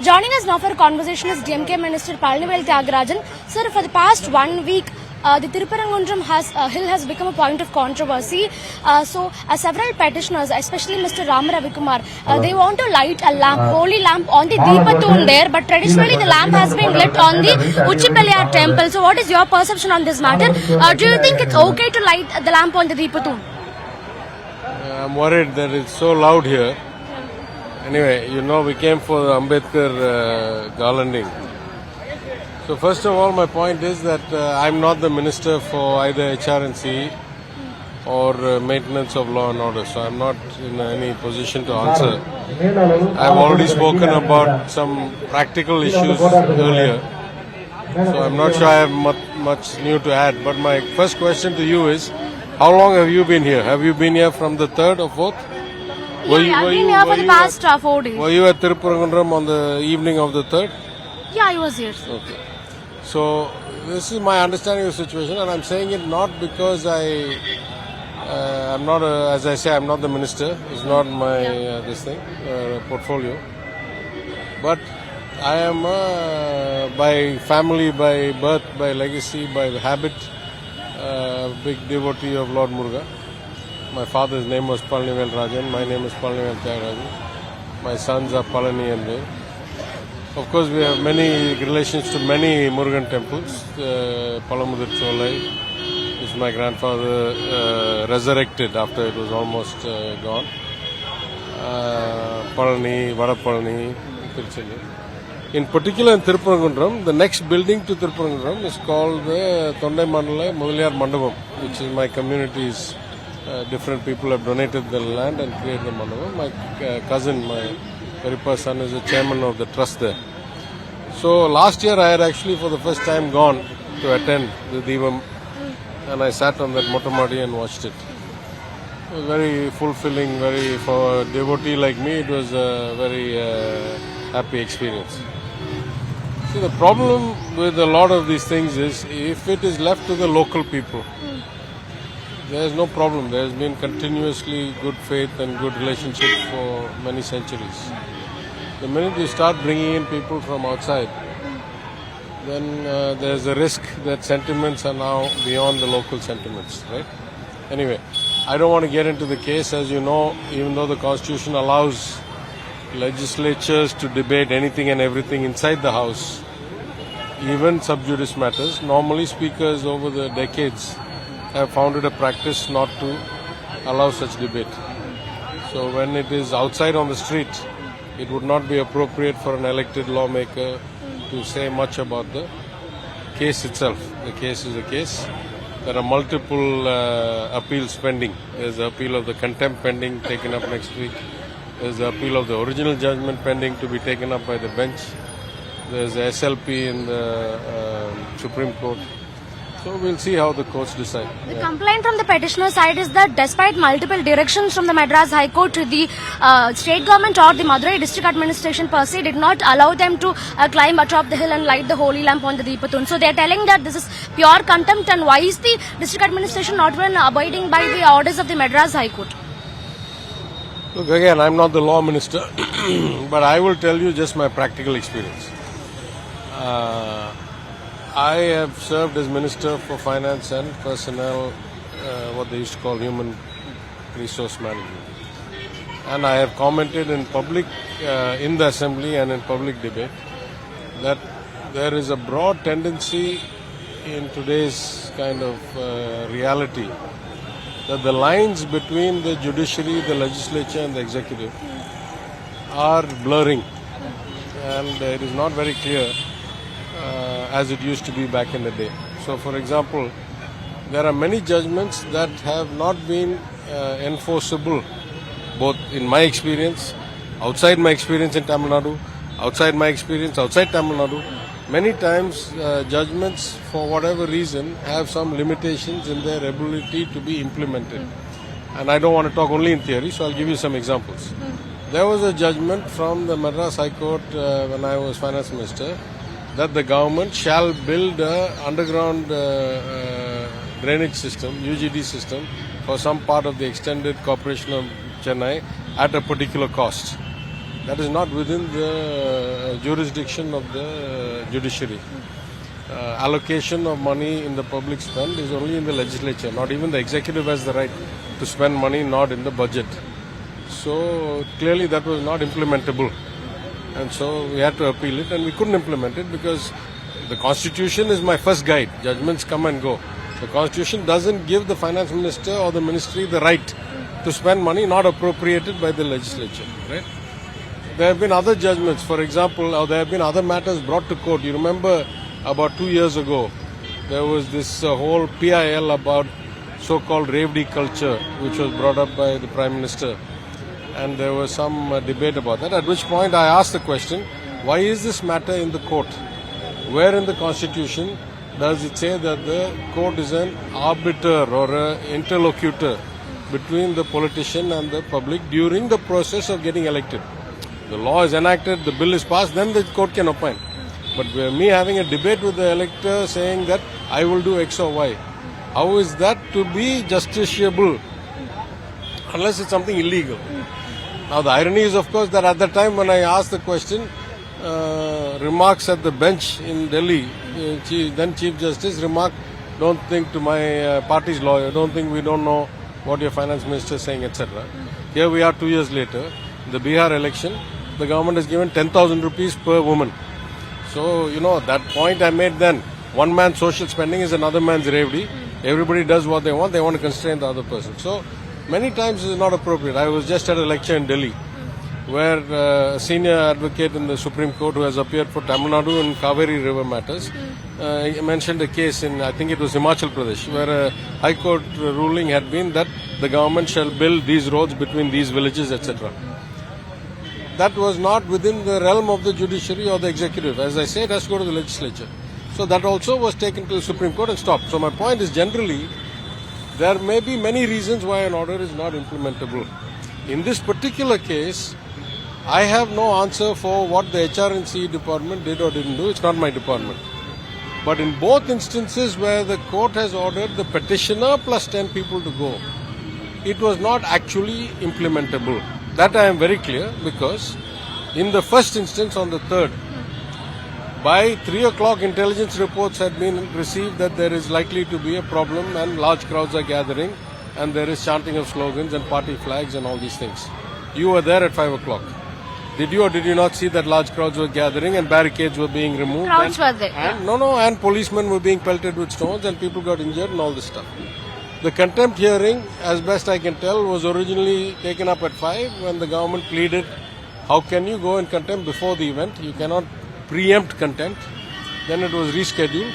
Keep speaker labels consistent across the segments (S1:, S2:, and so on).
S1: Joining us now for a conversation is DMK Minister Palanivel Thiagarajan. Sir, for the past 1 week, the Tirupparangundram hill has become a point of controversy. Several petitioners, especially Mr. Ram Ravikumar, they want to light a lamp, holy lamp on the Deepathoon there, but traditionally the lamp has been lit on the Uchipaliyar temple. So what is your perception on this matter? Do you think it's okay to light the lamp on the Deepathoon?
S2: I'm worried that it's so loud here. Anyway, we came for the Ambedkar garlanding. So first of all, my point is that I'm not the minister for either HRNC or maintenance of law and order. So I'm not in any position to answer. I've already spoken about some practical issues earlier. So I'm not sure I have much new to add. But my first question to you is, how long have you been here? Have you been here from the 3rd or 4th?
S1: I've been here for the past 4 days.
S2: Were you at Tirupparangundram on the evening of the 3rd?
S1: Yeah, I was here.
S2: Okay. So this is my understanding of the situation, and I'm saying it not because I'm not, as I say, I'm not the minister. It's not my portfolio. But I am by family, by birth, by legacy, by habit, big devotee of Lord Muruga. My father's name was Palanivel Rajan. My name is Palanivel Thiagarajan. My sons are Palani and Dev. Of course, we have many relations to many Murugan temples. Palamudir Cholai, which my grandfather resurrected after it was almost gone. Palani, Vadapalani, Tiruchendur. In particular in Tirupparangundram, the next building to Tirupparangundram is called the Thondai Mandala Mudaliyar Mandapam, which is my community's. Different people have donated the land and created the mandapam. My cousin, my Peripa son, is the chairman of the trust there. So last year I had actually for the first time gone to attend the Deevam, and I sat on that Mottamadi and watched it. It was very fulfilling, for a devotee like me, it was a very happy experience. See, the problem with a lot of these things is if it is left to the local people, there is no problem. There has been continuously good faith and good relationships for many centuries. The minute you start bringing in people from outside, then there is a risk that sentiments are now beyond the local sentiments, right? Anyway, I don't want to get into the case. As you know, even though the Constitution allows legislatures to debate anything and everything inside the House, even sub judice matters, normally speakers over the decades have found it a practice not to allow such debate. So when it is outside on the street, it would not be appropriate for an elected lawmaker to say much about the case itself. The case is a case. There are multiple appeals pending. There's the appeal of the contempt pending, taken up next week. There's the appeal of the original judgment pending to be taken up by the bench. There's the SLP in the Supreme Court. So we'll see how the courts decide.
S1: The complaint from the petitioner side is that despite multiple directions from the Madras High Court to the state government or the Madurai district administration per se did not allow them to climb atop the hill and light the holy lamp on the Deepathoon. So they are telling that this is pure contempt, and why is the district administration not even abiding by the orders of the Madras High Court?
S2: Look, again, I'm not the law minister, but I will tell you just my practical experience. I have served as Minister for Finance and Personnel, what they used to call Human Resource Management. And I have commented in public, in the Assembly and in public debate, that there is a broad tendency in today's kind of reality that the lines between the judiciary, the legislature and the executive are blurring. And it is not very clear as it used to be back in the day. So, for example, there are many judgments that have not been enforceable, both in my experience, outside my experience in Tamil Nadu, outside my experience outside Tamil Nadu. Many times judgments, for whatever reason, have some limitations in their ability to be implemented. And I don't want to talk only in theory, so I'll give you some examples. There was a judgment from the Madras High Court when I was Finance Minister that the government shall build an underground drainage system, UGD system, for some part of the extended corporation of Chennai at a particular cost. That is not within the jurisdiction of the judiciary. Allocation of money in the public spend is only in the legislature. Not even the executive has the right to spend money not in the budget. So clearly that was not implementable. And so we had to appeal it, and we couldn't implement it because the Constitution is my first guide. Judgments come and go. The Constitution doesn't give the finance minister or the ministry the right to spend money not appropriated by the legislature. Right? There have been other judgments. For example, there have been other matters brought to court. You remember about 2 years ago, there was this whole PIL about so-called Revdi culture, which was brought up by the Prime Minister. And there was some debate about that, at which point I asked the question, why is this matter in the court? Where in the Constitution does it say that the court is an arbiter or an interlocutor between the politician and the public during the process of getting elected? The law is enacted, the bill is passed, then the court can opine. But me having a debate with the elector saying that I will do X or Y, how is that to be justiciable unless it's something illegal? Now the irony is, of course, that at the time when I asked the question, remarks at the bench in Delhi, then Chief Justice remarked, don't think to my party's lawyer, don't think we don't know what your finance minister is saying, etc. Here we are 2 years later, the Bihar election, the government has given 10,000 rupees per woman. So, that point I made then, one man's social spending is another man's Revdi. Everybody does what they want to constrain the other person. So, many times it is not appropriate. I was just at a lecture in Delhi where a senior advocate in the Supreme Court who has appeared for Tamil Nadu and Kaveri River matters mentioned a case in, I think it was Himachal Pradesh, where a High Court ruling had been that the government shall build these roads between these villages, etc. That was not within the realm of the judiciary or the executive. As I say, it has to go to the legislature. So that also was taken to the Supreme Court and stopped. So my point is, generally, there may be many reasons why an order is not implementable. In this particular case, I have no answer for what the HRNC department did or didn't do. It's not my department. But in both instances where the court has ordered the petitioner plus 10 people to go, it was not actually implementable. That I am very clear, because in the first instance, on the 3rd, by 3 o'clock intelligence reports had been received that there is likely to be a problem and large crowds are gathering and there is chanting of slogans and party flags and all these things. You were there at 5 o'clock. Did you or did you not see that large crowds were gathering and barricades were being removed?
S1: Crowds were there.
S2: And policemen were being pelted with stones and people got injured and all this stuff. The contempt hearing, as best I can tell, was originally taken up at 5 when the government pleaded, how can you go in contempt before the event? You cannot preempt contempt. Then it was rescheduled.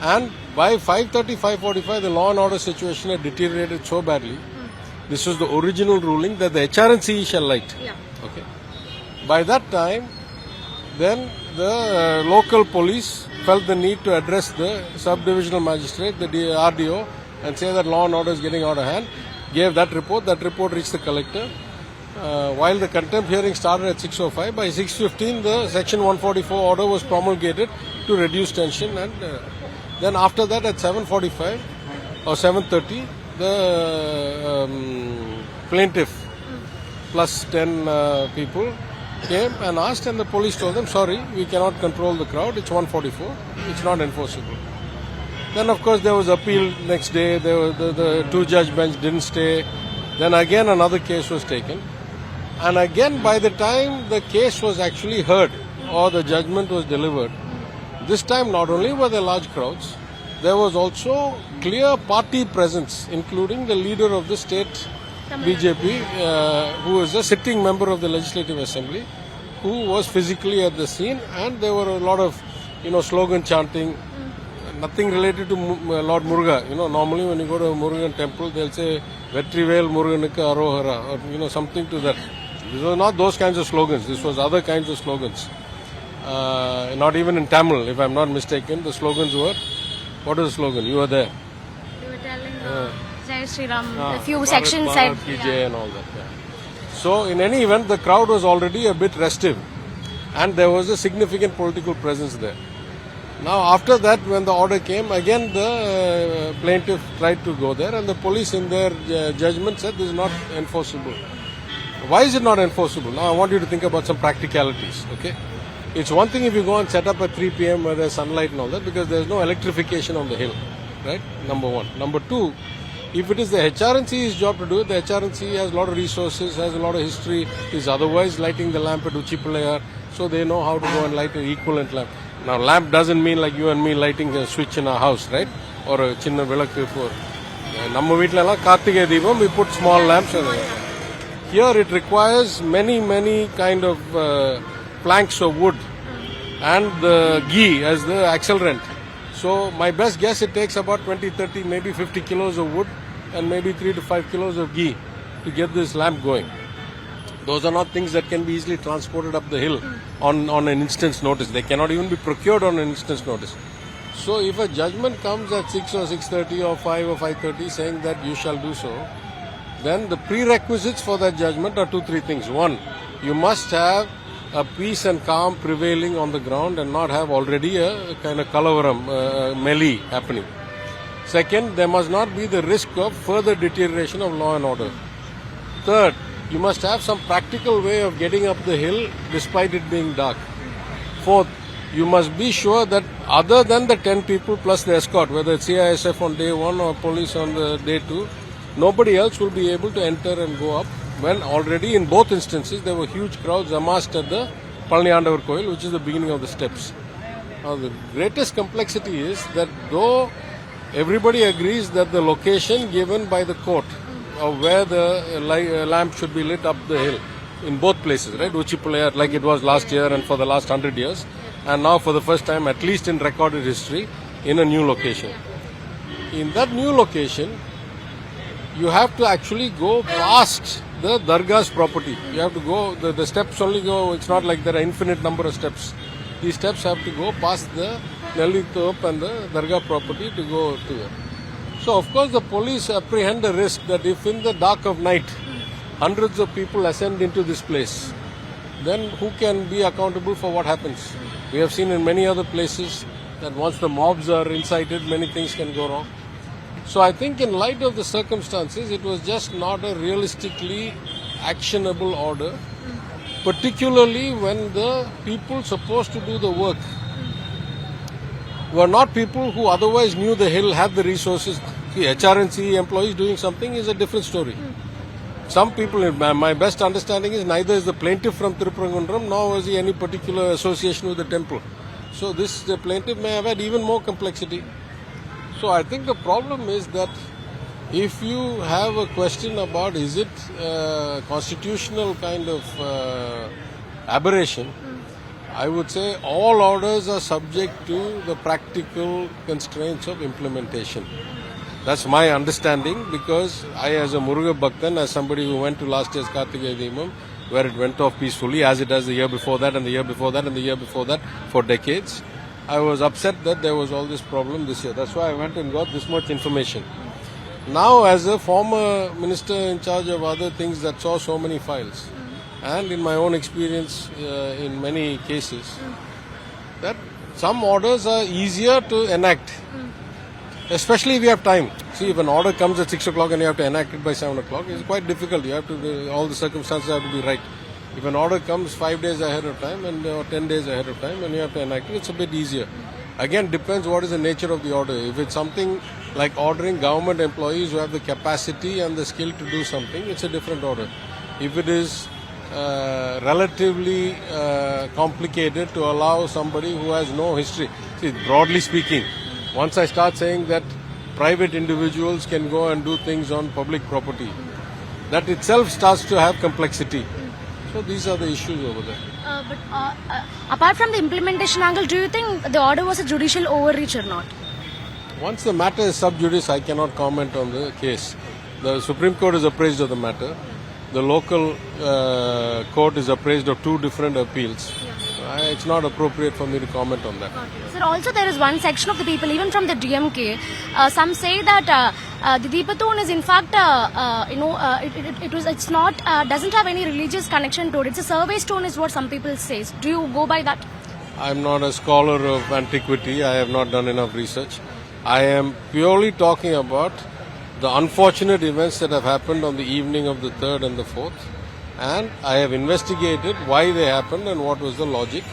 S2: And by 5:30, 5:45, the law and order situation had deteriorated so badly. This was the original ruling that the HRNC shall light.
S1: Yeah.
S2: Okay. By that time, then the local police felt the need to address the sub-divisional magistrate, the RDO, and say that law and order is getting out of hand. Gave that report reached the collector. While the contempt hearing started at 6:05, by 6:15 the section 144 order was promulgated to reduce tension, and then after that at 7:45 or 7:30 the plaintiff plus 10 people came and asked, and the police told them, sorry, we cannot control the crowd, it's 144, it's not enforceable. Then, of course, there was appeal next day. The two-judge bench didn't stay. Then again another case was taken. And again, by the time the case was actually heard or the judgment was delivered, this time not only were there large crowds, there was also clear party presence, including the leader of the state BJP, who is a sitting member of the Legislative Assembly, who was physically at the scene, and there were a lot of, slogan chanting. Nothing related to Lord Muruga. Normally when you go to a Murugan temple, they'll say, Vetrivel Muruganuku Arohara, or something to that. These were not those kinds of slogans. This was other kinds of slogans. Not even in Tamil, if I'm not mistaken. The slogans were, what is the slogan? You were there.
S1: You were telling Jai Shri Ram, a few sections said.
S2: And all that. Yeah. So in any event, the crowd was already a bit restive. And there was a significant political presence there. Now, after that, when the order came, again the plaintiff tried to go there, and the police in their judgment said this is not enforceable. Why is it not enforceable? Now I want you to think about some practicalities, okay? It's one thing if you go and set up at 3 p.m. where there's sunlight and all that, because there's no electrification on the hill, right? Number one. Number two, if it is the HRNC's job to do it, the HRNC has a lot of resources, has a lot of history, is otherwise lighting the lamp at Uchipalayar, so they know how to go and light an equivalent lamp. Now lamp doesn't mean like you and me lighting a switch in our house, right? Or a chinna vilakku for நம்ம வீட்ல எல்லாம் Karthigai Deepam, we put small lamps. Here it requires many kind of planks of wood and the ghee as the accelerant. So my best guess, it takes about 20, 30, maybe 50 kilos of wood and maybe 3 to 5 kilos of ghee to get this lamp going. Those are not things that can be easily transported up the hill on an instant's notice. They cannot even be procured on an instant's notice. So if a judgment comes at 6 or 6:30 or 5 or 5:30 saying that you shall do so, then the prerequisites for that judgment are 2-3 things. One, you must have a peace and calm prevailing on the ground and not have already a kind of kalavaram, melee happening. Second, there must not be the risk of further deterioration of law and order. Third, you must have some practical way of getting up the hill despite it being dark. Fourth, you must be sure that other than the 10 people plus the escort, whether it's CISF on day 1 or police on the day 2, nobody else will be able to enter and go up, when already in both instances there were huge crowds amassed at the Palaniyandavar Koil, which is the beginning of the steps. Now the greatest complexity is that though everybody agrees that the location given by the court of where the lamp should be lit up the hill in both places, right? Uchipalayar, like it was last year and for the last 100 years, and now for the first time, at least in recorded history, in a new location. In that new location, you have to actually go past the Dargah's property. You have to go, the steps only go, it's not like there are infinite number of steps. These steps have to go past the Nelli Top and the Dargah property to go to there. So of course the police apprehend the risk that if in the dark of night, hundreds of people ascend into this place, then who can be accountable for what happens? We have seen in many other places that once the mobs are incited, many things can go wrong. So I think in light of the circumstances, it was just not a realistically actionable order, particularly when the people supposed to do the work were not people who otherwise knew the hill, had the resources. See, HRNC employees doing something is a different story. Some people, my best understanding is neither is the plaintiff from Tirupurangundram nor was he any particular association with the temple. So the plaintiff may have had even more complexity. So I think the problem is that if you have a question about is it constitutional kind of aberration, I would say all orders are subject to the practical constraints of implementation. That's my understanding, because I as a Muruga Bhaktan, as somebody who went to last year's Kartigai Deepam, where it went off peacefully as it has the year before that and the year before that and the year before that for decades, I was upset that there was all this problem this year. That's why I went and got this much information. Now as a former minister in charge of other things that saw so many files, and in my own experience in many cases, that some orders are easier to enact. Especially if you have time. See, if an order comes at 6 o'clock and you have to enact it by 7 o'clock, it's quite difficult. You have to, all the circumstances have to be right. If an order comes 5 days ahead of time and or 10 days ahead of time and you have to enact it, it's a bit easier. Again, depends what is the nature of the order. If it's something like ordering government employees who have the capacity and the skill to do something, it's a different order. If it is relatively complicated to allow somebody who has no history, see, broadly speaking, once I start saying that private individuals can go and do things on public property, that itself starts to have complexity. So these are the issues over there.
S1: But apart from the implementation angle, do you think the order was a judicial overreach or not?
S2: Once the matter is sub judice, I cannot comment on the case. The Supreme Court is appraised of the matter. The local court is appraised of 2 different appeals. It's not appropriate for me to comment on that.
S1: Sir, also there is one section of the people, even from the DMK, some say that the Deepathoon is in fact, it's not, doesn't have any religious connection to it. It's a survey stone is what some people say. Do you go by that?
S2: I'm not a scholar of antiquity. I have not done enough research. I am purely talking about the unfortunate events that have happened on the evening of the 3rd and the 4th, and I have investigated why they happened and what was the logic.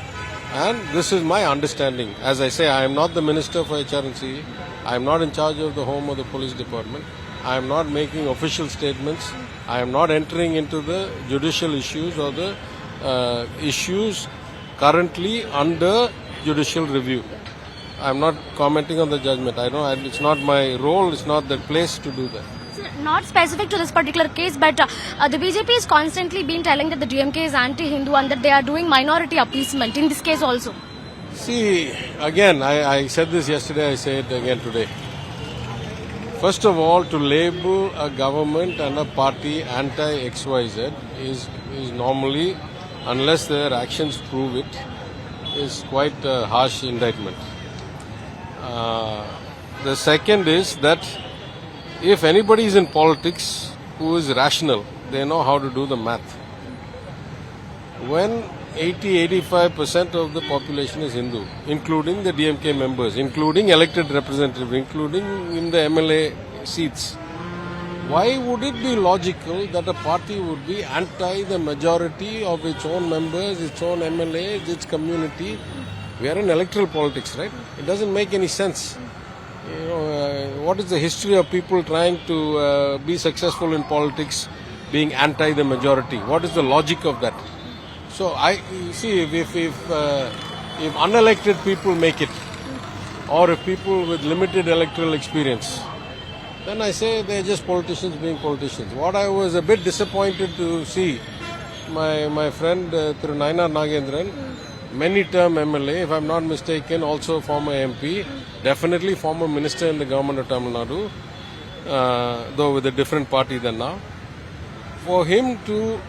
S2: And this is my understanding. As I say, I am not the Minister for HRNC. I am not in charge of the Home or the Police Department. I am not making official statements. I am not entering into the judicial issues or the issues currently under judicial review. I am not commenting on the judgment. I know it's not my role, it's not the place to do that.
S1: Sir, not specific to this particular case, but the BJP is constantly been telling that the DMK is anti-Hindu and that they are doing minority appeasement in this case also.
S2: See, again, I said this yesterday, I say it again today. First of all, to label a government and a party anti-XYZ is normally, unless their actions prove it, is quite a harsh indictment. The second is that if anybody is in politics who is rational, they know how to do the math. When 80-85% of the population is Hindu, including the DMK members, including elected representatives, including in the MLA seats, why would it be logical that a party would be anti the majority of its own members, its own MLAs, its community? We are in electoral politics, right? It doesn't make any sense. You know, what is the history of people trying to be successful in politics being anti the majority? What is the logic of that? So I see if unelected people make it, or if people with limited electoral experience, then I say they're just politicians being politicians. What I was a bit disappointed to see, my friend through Nainar Nagendran, many term MLA, if I'm not mistaken, also former MP, definitely former minister in the government of Tamil Nadu, though with a different party than now. For him to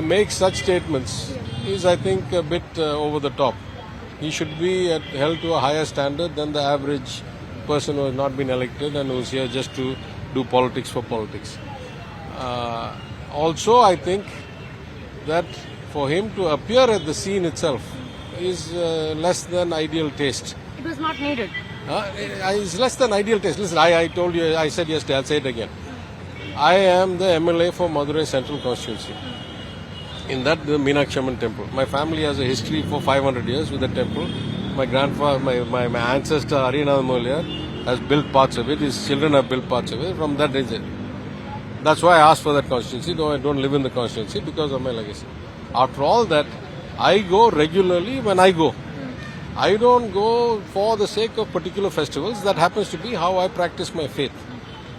S2: make such statements is, I think, a bit over the top. He should be held to a higher standard than the average person who has not been elected and who is here just to do politics for politics. Also, I think that for him to appear at the scene itself is less than ideal taste.
S1: It was not needed.
S2: It's less than ideal taste. Listen, I told you, I said yesterday, I'll say it again. I am the MLA for Madurai Central Constituency. In that, the Meenakshi Amman temple. My family has a history for 500 years with the temple. My grandfather, my ancestor Harinathan Moliyar has built parts of it. His children have built parts of it. From that region. That's why I asked for that constituency, though I don't live in the constituency because of my legacy. After all that, I go regularly when I go. I don't go for the sake of particular festivals. That happens to be how I practice my faith.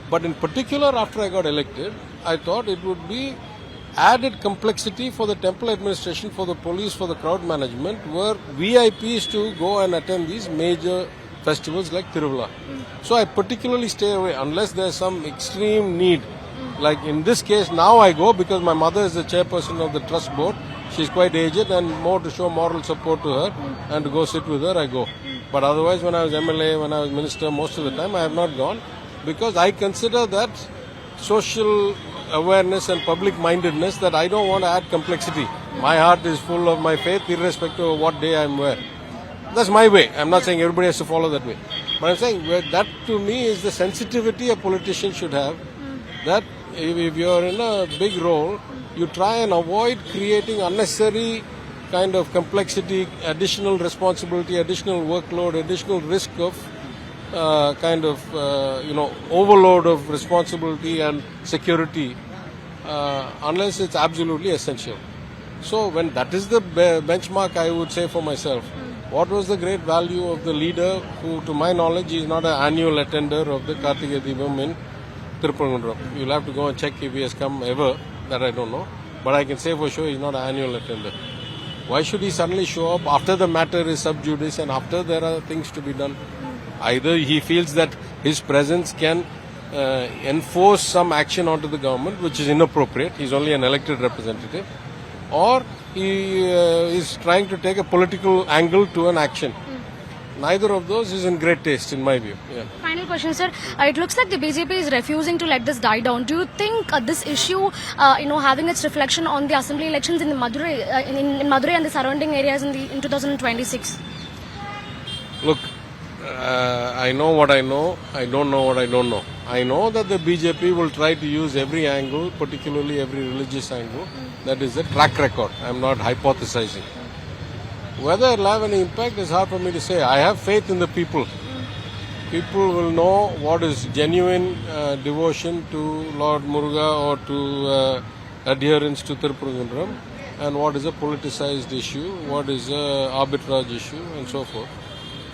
S2: But in particular, after I got elected, I thought it would be added complexity for the temple administration, for the police, for the crowd management, were VIPs to go and attend these major festivals like Tiruvalla. So I particularly stay away unless there's some extreme need. Like in this case, now I go because my mother is the chairperson of the trust board. She's quite aged and more to show moral support to her and to go sit with her, I go. But otherwise, when I was MLA, when I was minister, most of the time I have not gone because I consider that social awareness and public-mindedness that I don't want to add complexity. My heart is full of my faith irrespective of what day I'm where. That's my way. I'm not saying everybody has to follow that way. But I'm saying that to me is the sensitivity a politician should have. That if you're in a big role, you try and avoid creating unnecessary kind of complexity, additional responsibility, additional workload, additional risk of overload of responsibility and security unless it's absolutely essential. So when that is the benchmark, I would say for myself, what was the great value of the leader who, to my knowledge, is not an annual attender of the Kartiga Deepam in Tirupangundram. You'll have to go and check if he has come ever, that I don't know. But I can say for sure he's not an annual attender. Why should he suddenly show up after the matter is sub judice and after there are things to be done? Either he feels that his presence can enforce some action onto the government, which is inappropriate. He's only an elected representative. Or he is trying to take a political angle to an action. Neither of those is in great taste, in my view. Yeah.
S1: Final question, sir. It looks like the BJP is refusing to let this die down. Do you think this issue, having its reflection on the assembly elections in the Madurai, in Madurai and the surrounding areas in 2026?
S2: Look, I know what I know. I don't know what I don't know. I know that the BJP will try to use every angle, particularly every religious angle. That is a track record. I am not hypothesizing. Whether it will have any impact is hard for me to say. I have faith in the people. People will know what is genuine devotion to Lord Muruga or to adherence to Tirupurangundram, and what is a politicized issue, what is a arbitrage issue, and so forth.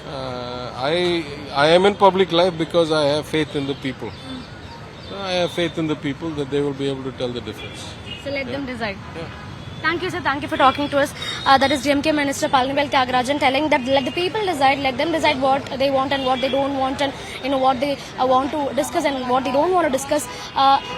S2: I am in public life because I have faith in the people. So I have faith in the people that they will be able to tell the difference.
S1: So let them decide.
S2: Yeah.
S1: Thank you, sir. Thank you for talking to us. That is DMK Minister Palnivel Thiagarajan telling that let the people decide, let them decide what they want and what they don't want, and what they want to discuss and what they don't want to discuss.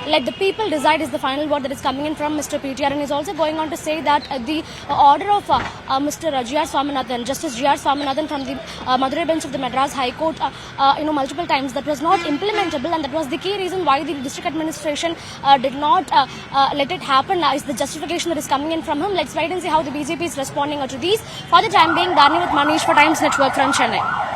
S1: Let the people decide is the final word that is coming in from Mr. PTR, and he's also going on to say that the order of Mr. G.R. Swaminathan, Justice G.R. Swaminathan from the Madurai bench of the Madras High Court, multiple times that was not implementable, and that was the key reason why the district administration did not let it happen. Is the justification that is coming in from him. Let's wait and see how the BJP is responding to these. For the time being, Dharni with Manish for Times Network from Chennai.